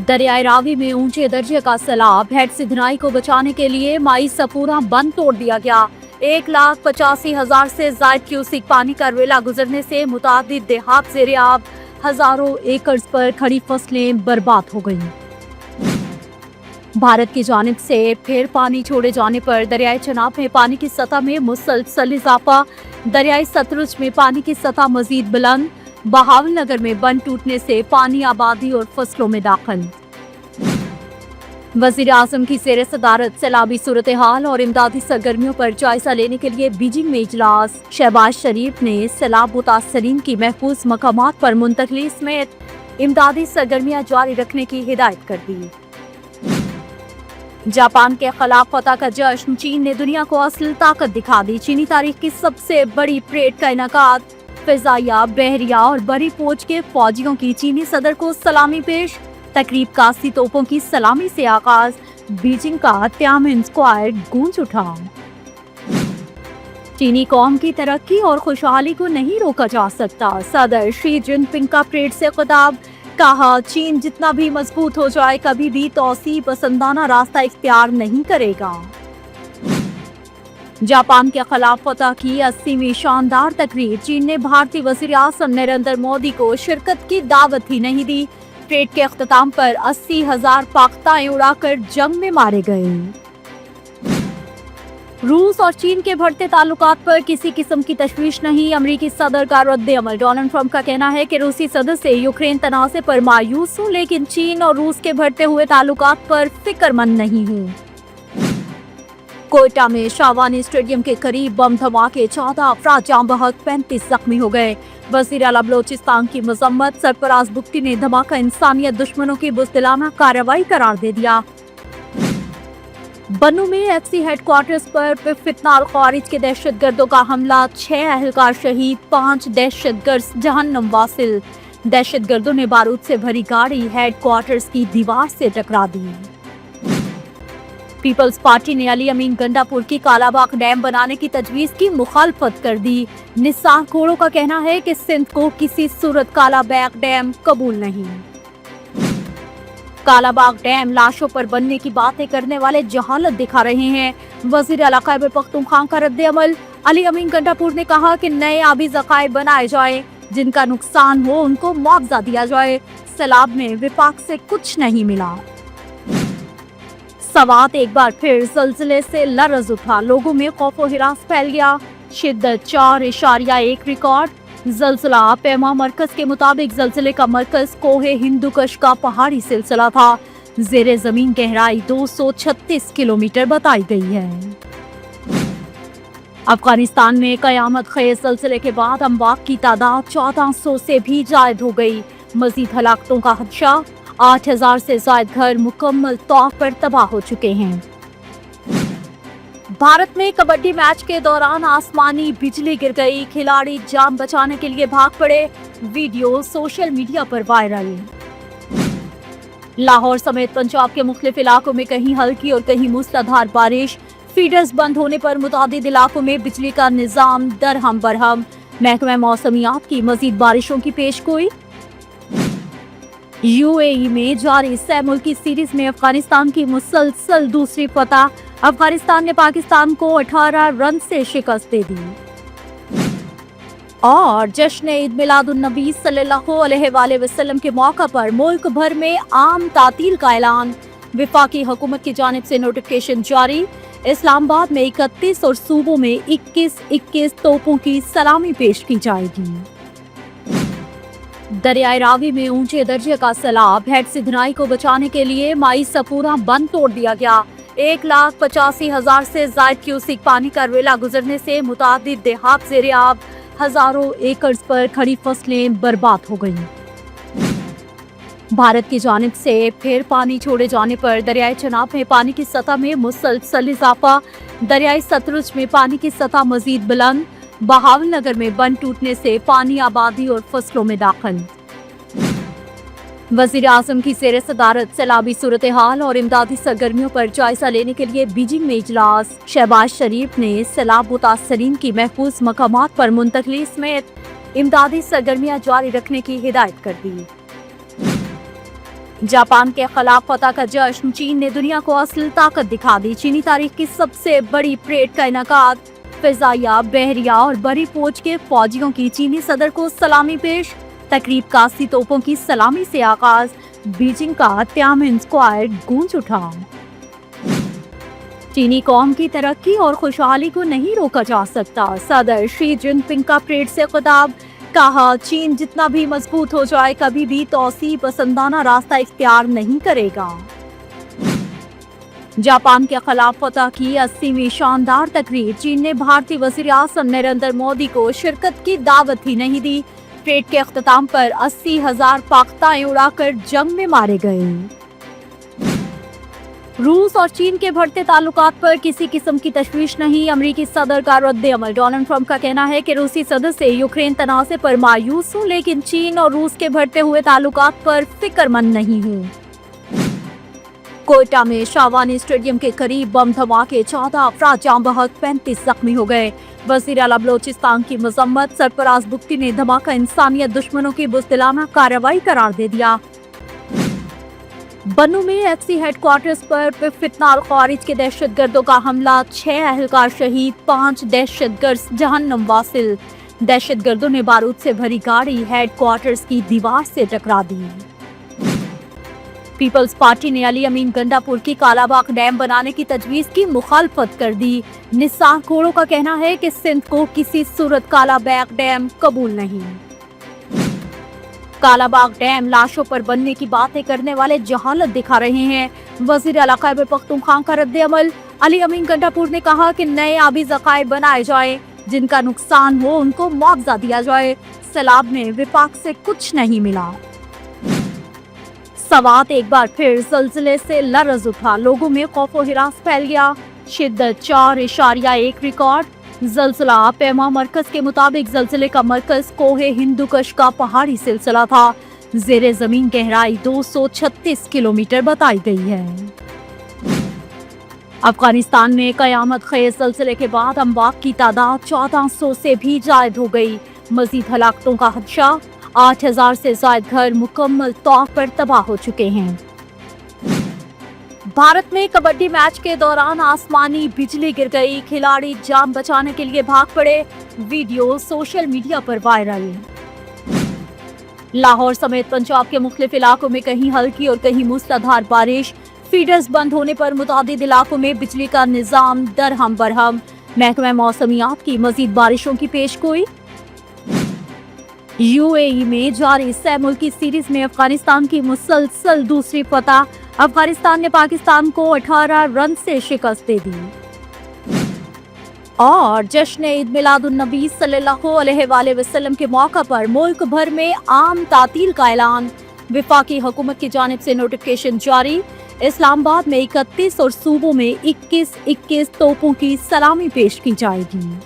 दरियाए रावी में ऊंचे दर्जे का सैलाब, हेड सिधनाई को बचाने के लिए माई सपूरा बंद तोड़ दिया गया। 1,85,000 से ज्यादा क्यूसिक पानी का रेला गुजरने से मुतादिद देहात ज़ेर-ए-आब, हजारों एकड़ पर खड़ी फसलें बर्बाद हो गईं। भारत की जानिब से फिर पानी छोड़े जाने पर दरियाए चनाब में पानी की सतह में मुसलसल इजाफा, दरियाए सतलुज में पानी की सतह मजीद बुलंद, बहावलनगर में बंद टूटने से पानी आबादी और फसलों में दाखिल। वजीर आजम की ज़ेर सदारत सैलाबी सूरत हाल और इमदादी सरगर्मियों पर जायजा लेने के लिए बीजिंग में इजलास। शहबाज शरीफ ने सैलाब मुतासरीन की महफूज मकामात पर मुंतकली समेत इमदादी सरगर्मियां जारी रखने की हिदायत कर दी। जापान के खिलाफ फतह का जश्न, चीन ने दुनिया को असल ताकत दिखा दी। चीनी तारीख की सबसे बड़ी परेड का इनेकाद, फिजाइया, बहरिया और बड़ी फौज के फौजियों की चीनी सदर को सलामी पेश। तकरीब का 80 तोपों की सलामी से आगाज, बीजिंग का त्यामिन स्क्वायर गूंज उठा। चीनी कौम की तरक्की और खुशहाली को नहीं रोका जा सकता, सदर शी जिनपिंग का परेड से खिताब। कहा, चीन जितना भी मजबूत हो जाए कभी भी तौसी पसंदाना रास्ता इख्तियार नहीं करेगा। जापान के खिलाफ फतह की 80वीं शानदार तकरीब, चीन ने भारतीय वज़ीर आज़म नरेंद्र मोदी को शिरकत की दावत ही नहीं दी। परेड के अख्ताम पर 80,000 पाख्ताएं उड़ाकर जंग में मारे गए। रूस और चीन के बढ़ते ताल्लुकात पर किसी किस्म की तशवीश नहीं, अमरीकी सदर का रद्द-ए-अमल। डोनाल्ड ट्रंप का कहना है कि रूसी सदर से यूक्रेन तनाज़े पर मायूस हूँ, लेकिन चीन और रूस के बढ़ते हुए ताल्लुकात पर फिक्रमंद नहीं हूँ। कोयटा में शाहवानी स्टेडियम के करीब बम धमाके, 14 अफराद जाम बहक, 35 जख्मी हो गए। वज़ीर आला बलोचिस्तान की मजम्मत, सरफराज बुख्ती ने धमाका इंसानियत दुश्मनों की बुज़दिलाना कार्रवाई करार दे दिया। बन्नू में एफसी हेडक्वार्टर्स पर फितना और ख्वारिज के दहशतगर्दों का हमला, 6 अहलकार शहीद, 5 दहशतगर्द जहन्नम वासिल। दहशतगर्दों ने बारूद से भरी गाड़ी हेडक्वार्टर्स की दीवार से टकरा दी। पीपल्स पार्टी ने अली अमीन गंडापुर की कालाबाग डैम बनाने की तजवीज की मुखालफत कर दी। निसार खोड़ों का कहना है कि सिंध को किसी सूरत कालाबाग डैम कबूल नहीं। कालाबाग डैम लाशों पर बनने की बातें करने वाले जहालत दिखा रहे हैं। वजीर आला खैबर पख्तूनख्वा का रद्द-ए-अमल, अली अमीन गंडापुर ने कहा कि नए आबी ज़खायर बनाए जाए, जिनका नुकसान हो उनको मुआवजा दिया जाए। सैलाब में विपाक से कुछ नहीं मिला। सवात एक बार फिर ज़लज़ले से लरज़ उठा, लोगों में खौफ व हिरास फैल गया। शिद्दत 4.1 रिकॉर्ड। ज़लज़ला पैमा मरकज के मुताबिक ज़लज़ले का मरकज कोहे हिंदुकश का पहाड़ी सिलसिला था। ज़ेरे ज़मीन गहराई 236 किलोमीटर बताई गई है। अफगानिस्तान में कयामत खेज ज़लज़ले के बाद अमवात की तादाद 1400 से भी ज़ायद हो गई। मजीद हलाकतों का खदशा, 8,000 से ज़ायद घर मुकम्मल तौर पर तबाह हो चुके हैं। भारत में कबड्डी मैच के दौरान आसमानी बिजली गिर गई, खिलाड़ी जान बचाने के लिए भाग पड़े, वीडियो सोशल मीडिया पर वायरल। लाहौर समेत पंजाब के मुख्तलिफ इलाकों में कहीं हल्की और कहीं मूसलाधार बारिश, फीडर्स बंद होने पर मुतादिद इलाकों में बिजली का निजाम दरहम बरहम। महकमा मौसमियात की मजीद बारिशों की पेशगोई। यूएई में जारी सह मुल्की सीरीज में अफगानिस्तान की मुसलसल दूसरी फतह, अफगानिस्तान ने पाकिस्तान को 18 रन से शिकस्त दे दी। और जश्न ईद मिलादुन्नबी सल्लल्लाहु अलैहि वसल्लम के मौका पर मुल्क भर में आम तातील का ऐलान, वफाकी हुकूमत की जानिब से नोटिफिकेशन जारी। इस्लामाबाद में 31 और सूबों में 21 तोपों की सलामी पेश की जाएगी। दरियाए रावी में ऊंचे दर्जे का सैलाब, हेड सिधनाई को बचाने के लिए माई सपूरा बंद तोड़ दिया गया। 1,85,000 से ज्यादा क्यूसिक पानी का रेला गुजरने से मुतादिद देहात ज़ेर-ए-आब, हजारों एकड़ पर खड़ी फसलें बर्बाद हो गईं। भारत की जानिब से फिर पानी छोड़े जाने पर दरियाए चनाब में पानी की सतह में मुसलसल इजाफा, दरियाए सतलुज में पानी की सतह मजीद बुलंद, बहावलनगर में बंद टूटने से पानी आबादी और फसलों में दाखिल। वजीर आजम की ज़ेर सदारत सैलाबी सूरत हाल और इमदादी सरगर्मियों पर जायजा लेने के लिए बीजिंग में इजलास। शहबाज शरीफ ने सैलाब मुतासरीन की महफूज मकामात पर मुंतकली समेत इमदादी सरगर्मियां जारी रखने की हिदायत कर दी। जापान के खिलाफ फतह का जश्न, चीन ने दुनिया को असल ताकत दिखा दी। चीनी तारीख की सबसे बड़ी परेड का इनेकाद, फिजाइया, बहरिया और बड़ी फौज के फौजियों की चीनी सदर को सलामी पेश। तकरीब का 80 तोपों की सलामी से आगाज, बीजिंग का त्यामिन स्क्वायर गूंज उठा। चीनी कौम की तरक्की और खुशहाली को नहीं रोका जा सकता, सदर शी जिनपिंग का परेड से खिताब। कहा, चीन जितना भी मजबूत हो जाए कभी भी तौसीब पसंदाना रास्ता इख्तियार नहीं करेगा। जापान के खिलाफ फतह की 80वीं शानदार तकरीर, चीन ने भारतीय वज़ीर आज़म नरेंद्र मोदी को शिरकत की दावत ही नहीं दी। परेड के अख्ताम पर 80,000 पाख्ताएं उड़ाकर जंग में मारे गए। रूस और चीन के बढ़ते ताल्लुकात पर किसी किस्म की तशवीश नहीं, अमरीकी सदर का रद्द-ए-अमल। डोनाल्ड ट्रंप का कहना है कि रूसी सदर से यूक्रेन तनाज़े पर मायूस हूँ, लेकिन चीन और रूस के बढ़ते हुए ताल्लुकात पर फिक्रमंद नहीं हूँ। कोयटा में शाहवानी स्टेडियम के करीब बम धमाके, 14 अफराद जाँ बहक, 35 जख्मी हो गए। वज़ीर आला बलोचिस्तान की मजम्मत, सरफराज बुख्ती ने धमाका इंसानियत दुश्मनों की बुज़दिलाना कार्रवाई करार दे दिया। बन्नू में एफसी हेडक्वार्टर्स पर फितना अल खारिज के दहशतगर्दों का हमला, 6 एहलकार शहीद, 5 दहशतगर्द जहन्नम वासिल। दहशतगर्दों ने बारूद से भरी गाड़ी हेडक्वार्टर्स की दीवार से टकरा दी। पीपल्स पार्टी ने अली अमीन गंडापुर की कालाबाग डैम बनाने की तजवीज की मुखालफत कर दी। निसार कोड़ों का कहना है कि सिंध को किसी सूरत कालाबाग डैम कबूल नहीं। कालाबाग डैम लाशों पर बनने की बातें करने वाले जहालत दिखा रहे हैं। वजीर आला खैबर पख्तूनख्वा का रद्द-ए-अमल, अली अमीन गंडापुर ने कहा कि नए आबी ज़खायर बनाए जाए, जिनका नुकसान हो उनको मुआवजा दिया जाए। सैलाब में विपाक से कुछ नहीं मिला। सवात एक बार फिर ज़लज़ले से लरज़ उठा, लोगों में खौफ व हिरास फैल गया। शिद्दत 4.1 रिकॉर्ड। ज़लज़ला पैमा मरकज के मुताबिक ज़लज़ले का मरकज कोहे हिंदुकश का पहाड़ी सिलसिला था। ज़ेरे ज़मीन गहराई 236 किलोमीटर बताई गई है। अफगानिस्तान में कयामत खेज ज़लज़ले के बाद अमवात की तादाद 1400 से भी जायद हो गई। मजीद हलाकतों का खदशा, 8000 से जायद घर मुकम्मल तौर पर तबाह हो चुके हैं। भारत में कबड्डी मैच के दौरान आसमानी बिजली गिर गई, खिलाड़ी जान बचाने के लिए भाग पड़े, वीडियो सोशल मीडिया पर वायरल। लाहौर समेत पंजाब के मुख्तलिफ इलाकों में कहीं हल्की और कहीं मूसलाधार बारिश, फीडर्स बंद होने पर मुतादिद इलाकों में बिजली का निजाम दरहम बरहम। महकमा मौसमियात की मजीद बारिशों की पेशगोई। यूएई में जारी सह मुल्की सीरीज में अफगानिस्तान की मुसलसल दूसरी फतह, अफगानिस्तान ने पाकिस्तान को 18 रन से शिकस्त दे दी। और जश्न ईद मिलादुन्नबी सल्लल्लाहु अलैहि वसल्लम के मौका पर मुल्क भर में आम तातील का ऐलान, वफाकी हुकूमत की जानिब से नोटिफिकेशन जारी। इस्लामाबाद में 31 और सूबों में 21 तोपों की सलामी पेश की जाएगी।